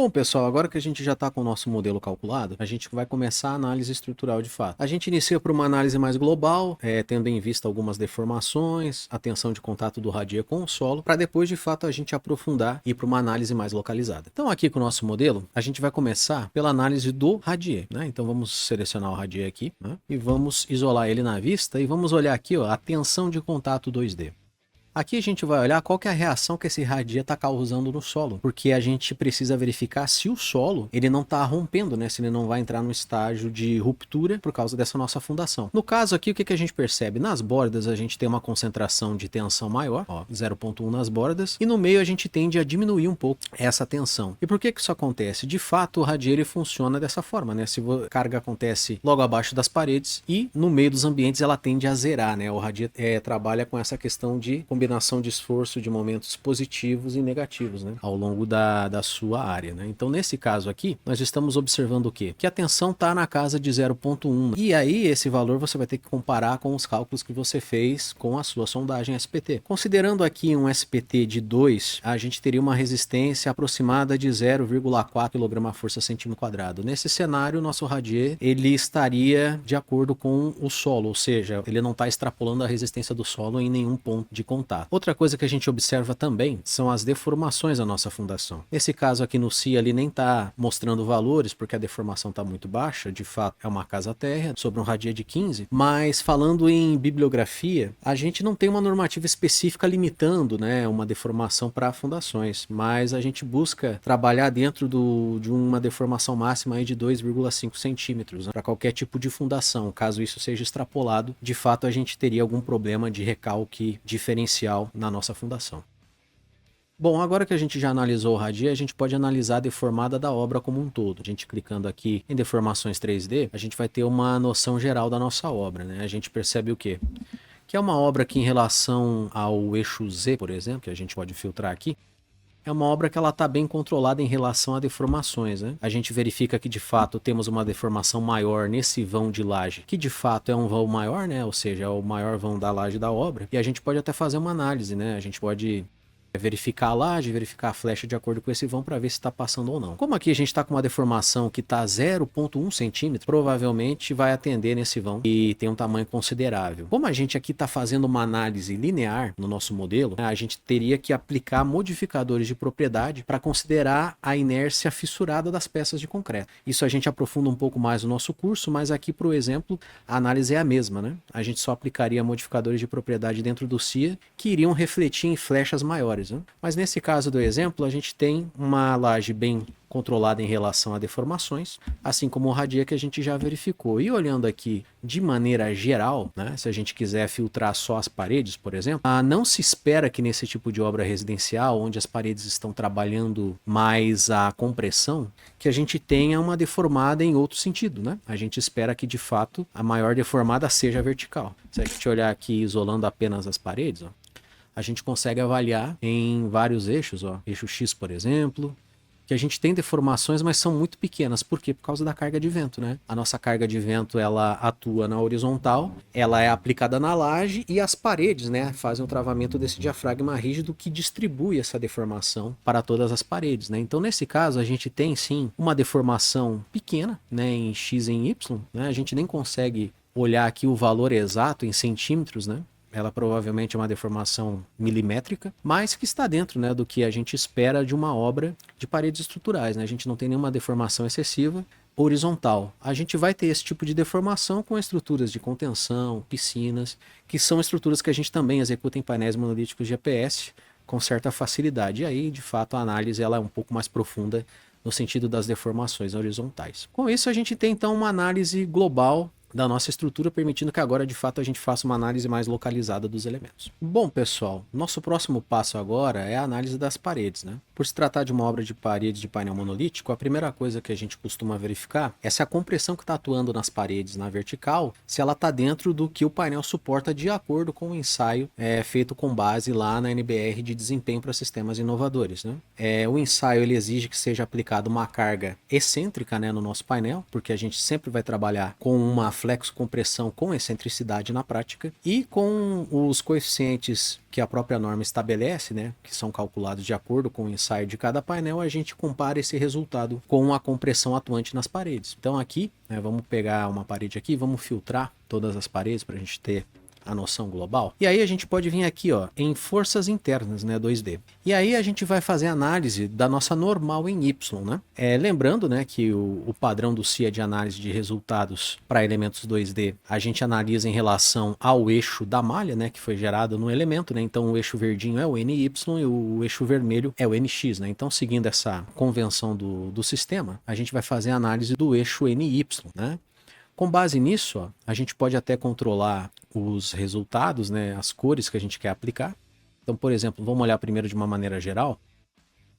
Bom, pessoal, agora que a gente já está com o nosso modelo calculado, a gente vai começar a análise estrutural de fato. A gente inicia por uma análise mais global, tendo em vista algumas deformações, a tensão de contato do radier com o solo, para depois, de fato, a gente aprofundar e ir para uma análise mais localizada. Então, aqui com o nosso modelo, a gente vai começar pela análise do radier, né? Então, vamos selecionar o radier aqui, né? E vamos isolar ele na vista e vamos olhar aqui, ó, a tensão de contato 2D. Aqui a gente vai olhar qual que é a reação que esse radier está causando no solo, porque a gente precisa verificar se o solo ele não está rompendo, né? Se ele não vai entrar no estágio de ruptura por causa dessa nossa fundação. No caso aqui, o que a gente percebe? Nas bordas a gente tem uma concentração de tensão maior, ó, 0,1 nas bordas, e no meio a gente tende a diminuir um pouco essa tensão. E por que isso acontece? De fato, o radier ele funciona dessa forma, né? Se a carga acontece logo abaixo das paredes e no meio dos ambientes ela tende a zerar, né? O radier trabalha com essa questão de combinação de esforço de momentos positivos e negativos, né, ao longo da sua área, né? Então, nesse caso aqui, nós estamos observando o quê? Que a tensão está na casa de 0,1. E aí, esse valor você vai ter que comparar com os cálculos que você fez com a sua sondagem SPT. Considerando aqui um SPT de 2, a gente teria uma resistência aproximada de 0,4 kgfm². Nesse cenário, o nosso radier, ele estaria de acordo com o solo, ou seja, ele não está extrapolando a resistência do solo em nenhum ponto de contato. Outra coisa que a gente observa também são as deformações da nossa fundação. Nesse caso aqui no CIA ele nem está mostrando valores porque a deformação está muito baixa, de fato é uma casa térrea sobre um radier de 15, mas falando em bibliografia, a gente não tem uma normativa específica limitando, né, uma deformação para fundações, mas a gente busca trabalhar dentro de uma deformação máxima aí de 2,5 centímetros, né, para qualquer tipo de fundação. Caso isso seja extrapolado, de fato a gente teria algum problema de recalque diferencial na nossa fundação. Bom, agora que a gente já analisou o radier, a gente pode analisar a deformada da obra como um todo. A gente clicando aqui em deformações 3D, a gente vai ter uma noção geral da nossa obra, né? A gente percebe o quê? Que é uma obra que em relação ao eixo Z, por exemplo, que a gente pode filtrar aqui, é uma obra que ela está bem controlada em relação a deformações, né? A gente verifica que de fato temos uma deformação maior nesse vão de laje, que de fato é um vão maior, né? Ou seja, é o maior vão da laje da obra. E a gente pode até fazer uma análise, né? A gente pode verificar a laje, verificar a flecha de acordo com esse vão para ver se está passando ou não. Como aqui a gente está com uma deformação que está 0,1 centímetro, provavelmente vai atender nesse vão e tem um tamanho considerável. Como a gente aqui está fazendo uma análise linear no nosso modelo, a gente teria que aplicar modificadores de propriedade para considerar a inércia fissurada das peças de concreto. Isso a gente aprofunda um pouco mais no nosso curso, mas aqui, por exemplo, a análise é a mesma, né? A gente só aplicaria modificadores de propriedade dentro do CIA que iriam refletir em flechas maiores. Mas nesse caso do exemplo, a gente tem uma laje bem controlada em relação a deformações, assim como o radier que a gente já verificou. E olhando aqui de maneira geral, né, se a gente quiser filtrar só as paredes, por exemplo, não se espera que nesse tipo de obra residencial, onde as paredes estão trabalhando mais a compressão, que a gente tenha uma deformada em outro sentido, né? A gente espera que de fato a maior deformada seja vertical. Se a gente olhar aqui isolando apenas as paredes, ó, a gente consegue avaliar em vários eixos, ó, eixo X, por exemplo, que a gente tem deformações, mas são muito pequenas. Por quê? Por causa da carga de vento, né? A nossa carga de vento, ela atua na horizontal, ela é aplicada na laje e as paredes, né, fazem o travamento desse diafragma rígido que distribui essa deformação para todas as paredes, né? Então, nesse caso, a gente tem, sim, uma deformação pequena, né, em X e em Y, né? A gente nem consegue olhar aqui o valor exato em centímetros, né? Ela provavelmente é uma deformação milimétrica, mas que está dentro, né, do que a gente espera de uma obra de paredes estruturais, né? A gente não tem nenhuma deformação excessiva horizontal. A gente vai ter esse tipo de deformação com estruturas de contenção, piscinas, que são estruturas que a gente também executa em painéis monolíticos de EPS com certa facilidade. E aí, de fato, a análise ela é um pouco mais profunda no sentido das deformações horizontais. Com isso, a gente tem então uma análise global da nossa estrutura, permitindo que agora de fato a gente faça uma análise mais localizada dos elementos. Bom, pessoal, nosso próximo passo agora é a análise das paredes, né? Por se tratar de uma obra de parede de painel monolítico, a primeira coisa que a gente costuma verificar é se a compressão que está atuando nas paredes na vertical, se ela está dentro do que o painel suporta de acordo com o ensaio feito com base lá na NBR de desempenho para sistemas inovadores, né? O ensaio ele exige que seja aplicada uma carga excêntrica, né, no nosso painel, porque a gente sempre vai trabalhar com uma flecha flexo compressão com excentricidade na prática, e com os coeficientes que a própria norma estabelece, né, que são calculados de acordo com o ensaio de cada painel, a gente compara esse resultado com a compressão atuante nas paredes. Então aqui, né, vamos pegar uma parede aqui, vamos filtrar todas as paredes para a gente ter a noção global. E aí a gente pode vir aqui, ó, em forças internas, né, 2D. E aí a gente vai fazer análise da nossa normal em Y, né? Lembrando, né, que o padrão do CIA de análise de resultados para elementos 2D, a gente analisa em relação ao eixo da malha, né, que foi gerado no elemento, né? Então o eixo verdinho é o NY e o eixo vermelho é o NX, né? Então, seguindo essa convenção do sistema, a gente vai fazer a análise do eixo NY, né? Com base nisso, ó, a gente pode até controlar os resultados, né, as cores que a gente quer aplicar. Então, por exemplo, vamos olhar primeiro de uma maneira geral.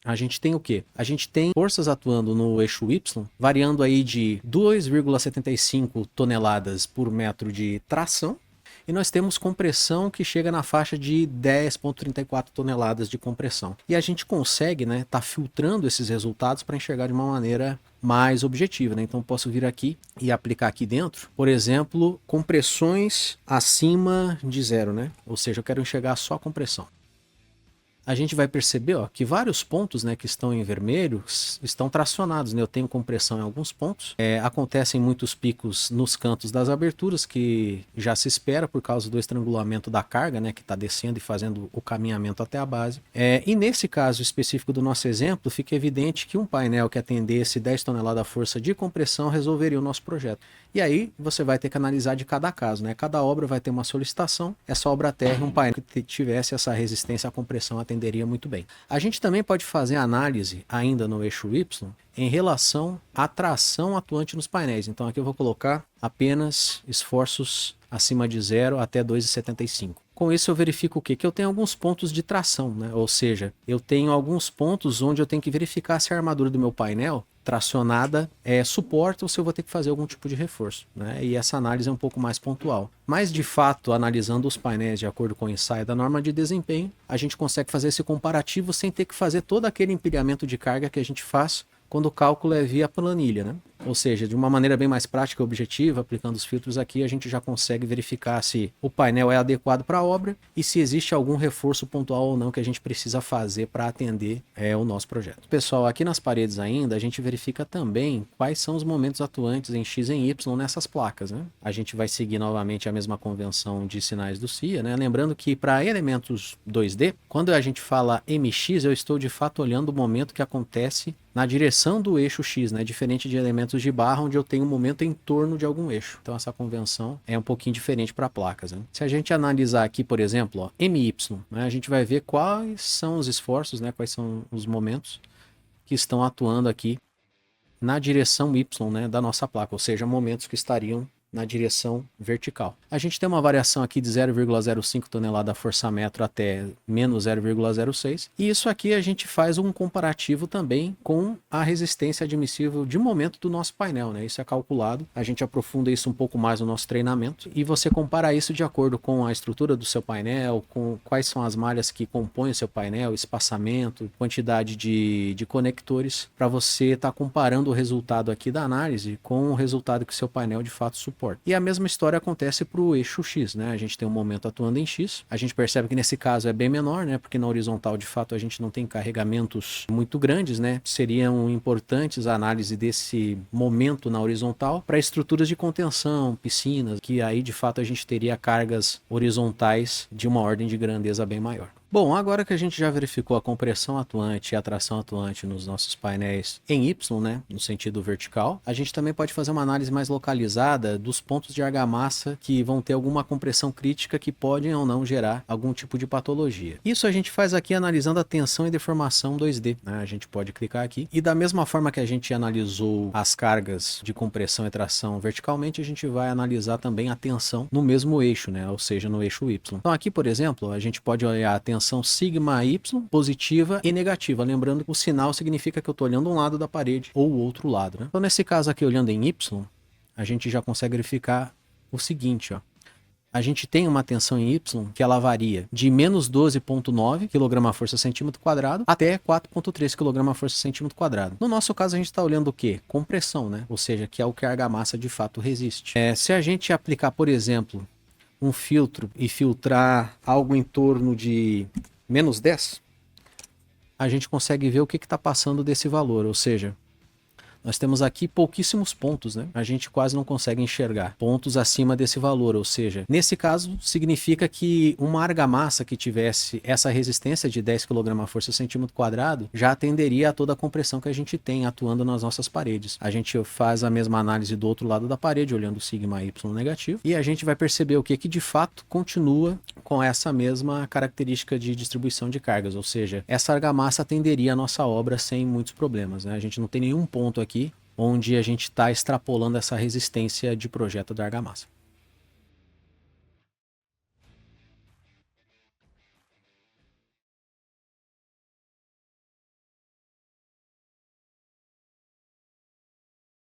A gente tem o quê? A gente tem forças atuando no eixo Y, variando aí de 2,75 toneladas por metro de tração, e nós temos compressão que chega na faixa de 10,34 toneladas de compressão. E a gente consegue, né, tá filtrando esses resultados para enxergar de uma maneira mais objetiva, né? Então posso vir aqui e aplicar aqui dentro, por exemplo, compressões acima de zero, né? Ou seja, eu quero enxergar só a compressão. A gente vai perceber, ó, que vários pontos, né, que estão em vermelho estão tracionados, né? Eu tenho compressão em alguns pontos. Acontecem muitos picos nos cantos das aberturas, que já se espera por causa do estrangulamento da carga, né, que está descendo e fazendo o caminhamento até a base. E nesse caso específico do nosso exemplo, fica evidente que um painel que atendesse 10 toneladas de força de compressão resolveria o nosso projeto. E aí você vai ter que analisar de cada caso, né? Cada obra vai ter uma solicitação. Essa obra terra, um painel que tivesse essa resistência à compressão atenderia muito bem. A gente também pode fazer análise ainda no eixo Y em relação à tração atuante nos painéis. Então aqui eu vou colocar apenas esforços acima de 0 até 2,75. Com isso eu verifico o quê? Que eu tenho alguns pontos de tração, né? Ou seja, eu tenho alguns pontos onde eu tenho que verificar se a armadura do meu painel tracionada suporta ou se eu vou ter que fazer algum tipo de reforço, né? E essa análise é um pouco mais pontual. Mas de fato, analisando os painéis de acordo com o ensaio da norma de desempenho, a gente consegue fazer esse comparativo sem ter que fazer todo aquele empilhamento de carga que a gente faz quando o cálculo é via planilha, né? Ou seja, de uma maneira bem mais prática e objetiva, aplicando os filtros aqui, a gente já consegue verificar se o painel é adequado para a obra e se existe algum reforço pontual ou não que a gente precisa fazer para atender o nosso projeto. Pessoal, aqui nas paredes ainda, a gente verifica também quais são os momentos atuantes em X e em Y nessas placas, né? A gente vai seguir novamente a mesma convenção de sinais do CIA, né? Lembrando que para elementos 2D, quando a gente fala MX, eu estou de fato olhando o momento que acontece na direção do eixo X, né? Diferente de elementos de barra, onde eu tenho um momento em torno de algum eixo. Então essa convenção é um pouquinho diferente para placas, né? Se a gente analisar aqui, por exemplo, ó, MY, né? A gente vai ver quais são os esforços, né? Quais são os momentos que estão atuando aqui na direção Y, né? Da nossa placa, ou seja, momentos que estariam na direção vertical. A gente tem uma variação aqui de 0,05 tonelada força-metro até menos 0,06. E isso aqui a gente faz um comparativo também com a resistência admissível de momento do nosso painel, né? Isso é calculado. A gente aprofunda isso um pouco mais no nosso treinamento. E você compara isso de acordo com a estrutura do seu painel, com quais são as malhas que compõem o seu painel, espaçamento, quantidade de conectores, para você estar comparando o resultado aqui da análise com o resultado que o seu painel de fato suporta. E a mesma história acontece para o eixo X, né? A gente tem um momento atuando em X. A gente percebe que nesse caso é bem menor, né? Porque na horizontal, de fato, a gente não tem carregamentos muito grandes, né? Seriam importantes a análise desse momento na horizontal para estruturas de contenção, piscinas, que aí, de fato, a gente teria cargas horizontais de uma ordem de grandeza bem maior. Bom, agora que a gente já verificou a compressão atuante e a tração atuante nos nossos painéis em Y, né, no sentido vertical, a gente também pode fazer uma análise mais localizada dos pontos de argamassa que vão ter alguma compressão crítica que podem ou não gerar algum tipo de patologia. Isso a gente faz aqui analisando a tensão e deformação 2D, né? A gente pode clicar aqui e da mesma forma que a gente analisou as cargas de compressão e tração verticalmente, a gente vai analisar também a tensão no mesmo eixo, né, ou seja, no eixo Y. Então aqui, por exemplo, a gente pode olhar a tensão sigma y positiva e negativa, lembrando que o sinal significa que eu estou olhando um lado da parede ou o outro lado, né? Então nesse caso aqui, olhando em Y, a gente já consegue verificar o seguinte, ó. a gente tem uma tensão em Y que ela varia de menos 12,9 kgfc/cm² até 4,3 kgfc/cm². No nosso caso, a gente está olhando o quê? Compressão, né? Ou seja, que é o que a argamassa de fato resiste. Se a gente aplicar, por exemplo, um filtro e filtrar algo em torno de menos 10, a gente consegue ver o que está passando desse valor, ou seja, nós temos aqui pouquíssimos pontos, né? A gente quase não consegue enxergar pontos acima desse valor, ou seja, nesse caso significa que uma argamassa que tivesse essa resistência de 10 kgfc/cm² já atenderia a toda a compressão que a gente tem atuando nas nossas paredes. A gente faz a mesma análise do outro lado da parede, olhando o sigma Y negativo, e a gente vai perceber o que de fato continua com essa mesma característica de distribuição de cargas, ou seja, essa argamassa atenderia a nossa obra sem muitos problemas, né? A gente não tem nenhum ponto aqui onde a gente está extrapolando essa resistência de projeto da argamassa.